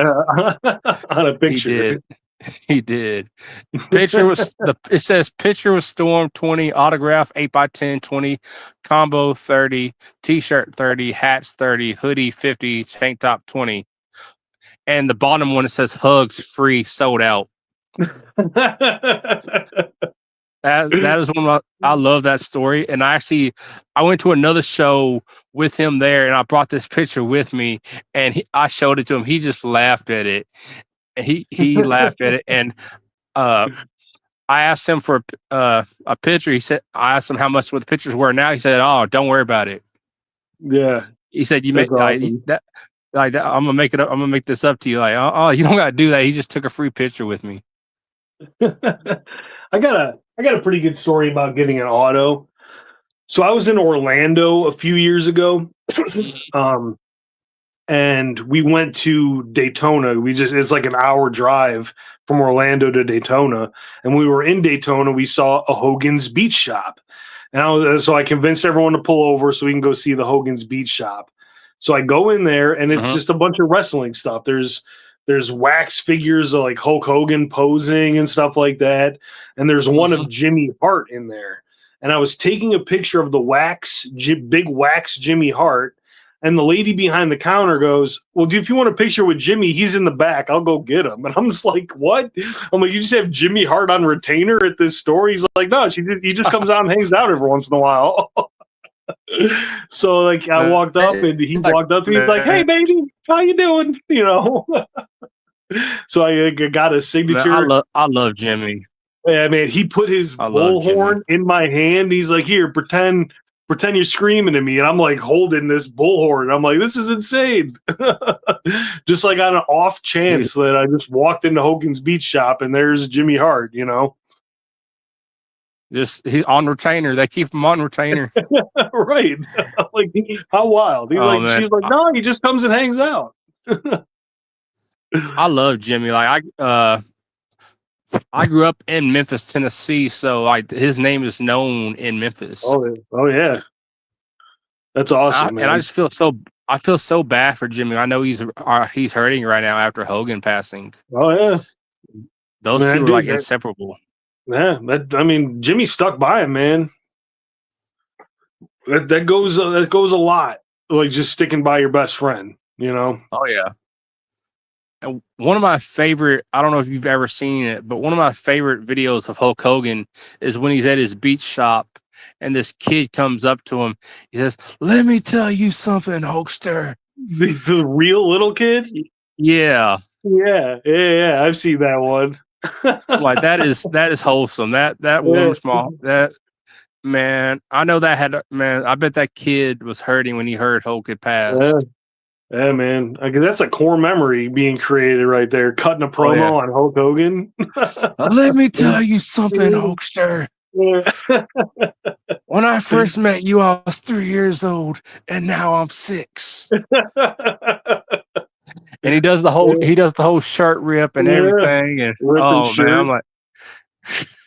on a picture. He did. Picture was it says picture was Storm 20, autograph 8x10 20, combo 30, t-shirt 30, hats 30, hoodie 50, tank top 20. And the bottom one it says hugs free, sold out. That is one of I love that story. And I went to another show with him there, and I brought this picture with me, and I showed it to him. He just laughed at it. He laughed at it, and I asked him for a picture. I asked him how much what the pictures were now. He said, "Oh, don't worry about it." Yeah, he said, "You make awesome. that like that. I'm gonna make it up. I'm gonna make this up to you." Like, oh, you don't gotta do that. He just took a free picture with me. I got a pretty good story about getting an auto. So I was in Orlando a few years ago, and we went to Daytona. It's like an hour drive from Orlando to Daytona, and we were in Daytona. We saw a Hogan's Beach Shop, and so I convinced everyone to pull over so we can go see the Hogan's Beach Shop. So I go in there, and it's just a bunch of wrestling stuff. There's wax figures of like Hulk Hogan posing and stuff like that. And there's one of Jimmy Hart in there. And I was taking a picture of the big wax Jimmy Hart. And the lady behind the counter goes, "Well, if you want a picture with Jimmy, he's in the back. I'll go get him." And I'm just like, "What?" I'm like, "You just have Jimmy Hart on retainer at this store?" He's like, "No, he just comes out and hangs out every once in a while." So like I walked up and he walked up to me like, "Hey baby, how you doing?" You know. So I got a signature. I love Jimmy. Yeah, man. He put his bullhorn in my hand. He's like, "Here, pretend you're screaming at me." And I'm like holding this bullhorn. I'm like, "This is insane." Just like on an off chance that I just walked into Hogan's Beach Shop and there's Jimmy Hart, you know. Just he's on retainer. They keep him on retainer. Right. Like, how wild. He's she's like, "No, he just comes and hangs out." I love Jimmy. Like I grew up in Memphis, Tennessee, so like his name is known in Memphis. Oh yeah. That's awesome, man. And I feel so bad for Jimmy. I know he's hurting right now after Hogan passing. Oh yeah. Those two are like inseparable. Yeah, Jimmy stuck by him, man. That goes a lot. Like just sticking by your best friend, you know. Oh yeah. And one of my favorite, I don't know if you've ever seen it, but one of my favorite videos of Hulk Hogan is when he's at his beach shop and this kid comes up to him. He says, "Let me tell you something, Hulkster." The real little kid? Yeah. Yeah. I've seen that one. Like that is wholesome. That warms my that man. I know that I bet that kid was hurting when he heard Hulk had passed. Yeah, man. That's a core memory being created right there. Cutting a promo on Hulk Hogan. Let me tell you something, Hulkster. When I first met you, I was 3 years old, and now I'm 6. And he does the whole shirt rip and everything. And man, I'm like,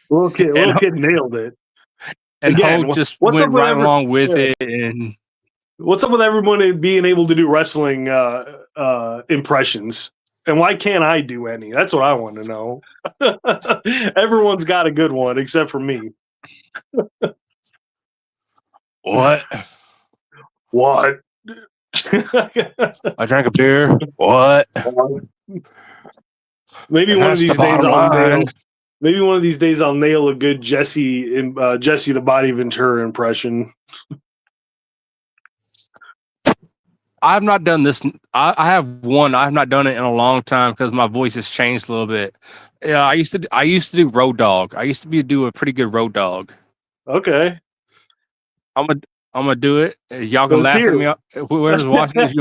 little kid nailed it. And again, Hulk just went right along with it. And what's up with everyone being able to do wrestling impressions? And why can't I do any? That's what I want to know. Everyone's got a good one except for me. What? I drank a beer. What? Maybe one of these days I'll nail a good Jesse the Body Ventura impression. I've not done this. I have one. I have not done it in a long time because my voice has changed a little bit. Yeah, I used to do Road Dog. I used to do a pretty good Road Dog. Okay. I'm gonna do it. Y'all can laugh at me. Whoever's watching this,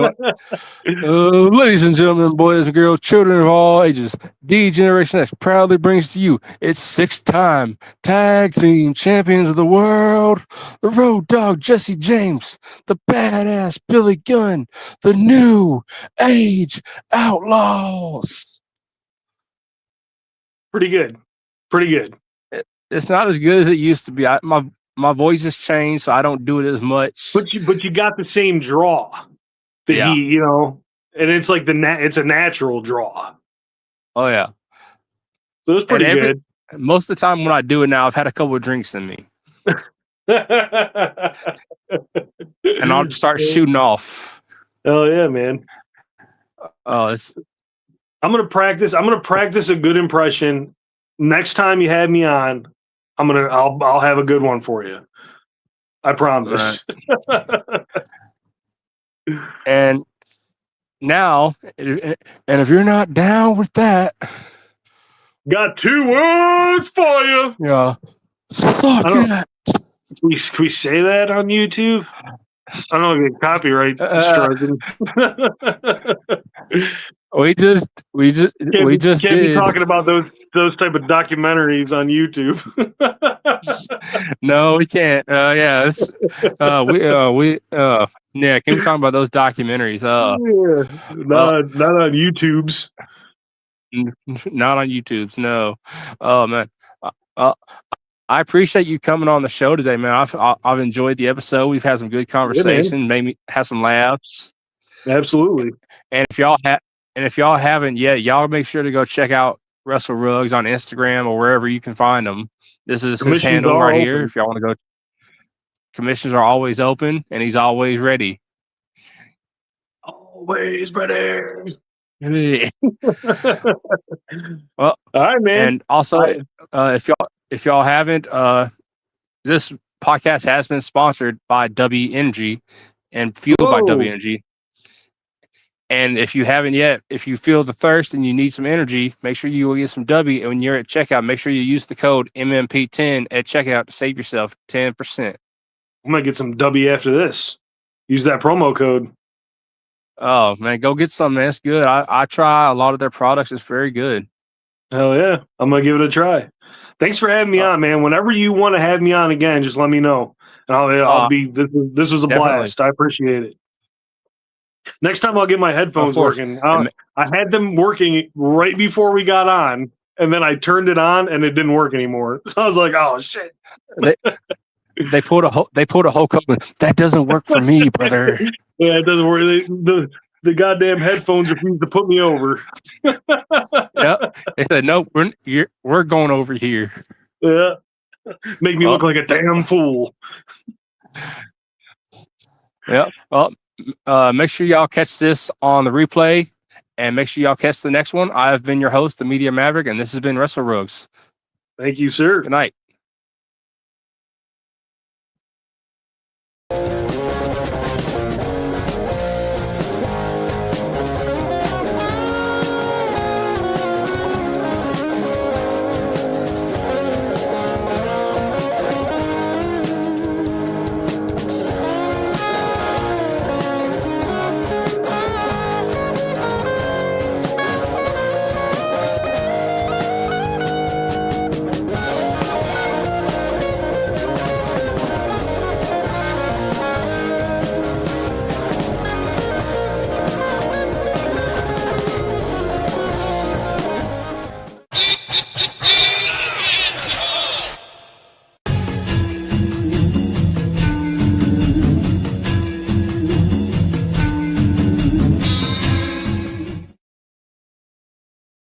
ladies and gentlemen, boys and girls, children of all ages, D Generation X proudly brings to you its 6-time tag team champions of the world, the Road Dogg Jesse James, the badass Billy Gunn, the New Age Outlaws. Pretty good. It's not as good as it used to be. my voice has changed, so I don't do it as much. But you got the same draw that Yeah. he, and it's like it's a natural draw. Oh yeah. So it's pretty good. Most of the time when I do it now, I've had a couple of drinks in me. And I'll start shooting off. Oh yeah, man. Oh, I'm gonna practice a good impression. Next time you have me on, I'll have a good one for you. I promise. Right. And now, and if you're not down with that, got 2 words for you. Yeah. Fuck it. Can we say that on YouTube? I don't know if copyright striking. We just can't be did. talking about those type of documentaries on YouTube. No, we can't. Yeah, it's yeah. Can we talk about those documentaries? Not on YouTube's. Not on YouTube's. No. Oh man. I appreciate you coming on the show today, man. I've enjoyed the episode. We've had some good conversation. Yeah, made me have some laughs. Absolutely. And if y'all haven't yet, y'all make sure to go check out Wrestle Rugs on Instagram or wherever you can find them. This is his handle right here. If y'all want to go, commissions are always open, and he's always ready. Always ready. Well, all right, man. And also, if y'all haven't, this podcast has been sponsored by W Energy and fueled by W Energy. And if you haven't yet, if you feel the thirst and you need some energy, make sure you will get some W. And when you're at checkout, make sure you use the code MMP10 at checkout to save yourself 10%. I'm gonna get some W after this. Use that promo code. Oh man, go get some, man. It's good. I try a lot of their products. It's very good. Hell yeah. I'm gonna give it a try. Thanks for having me on, man. Whenever you want to have me on again, just let me know. And I'll be this was a blast. I appreciate it. Next time I'll get my headphones working. I had them working right before we got on, and then I turned it on and it didn't work anymore. So I was like, oh shit. They pulled a whole couple. That doesn't work for me, brother. Yeah, it doesn't work. The goddamn headphones refuse to put me over. Yep. They said, nope, we're going over here. Yeah. Make me look like a damn fool. Yep. Well, make sure y'all catch this on the replay, and make sure y'all catch the next one. I've been your host, the Media Maverick, and this has been Wrestle Rugs. Thank you, sir. Good night.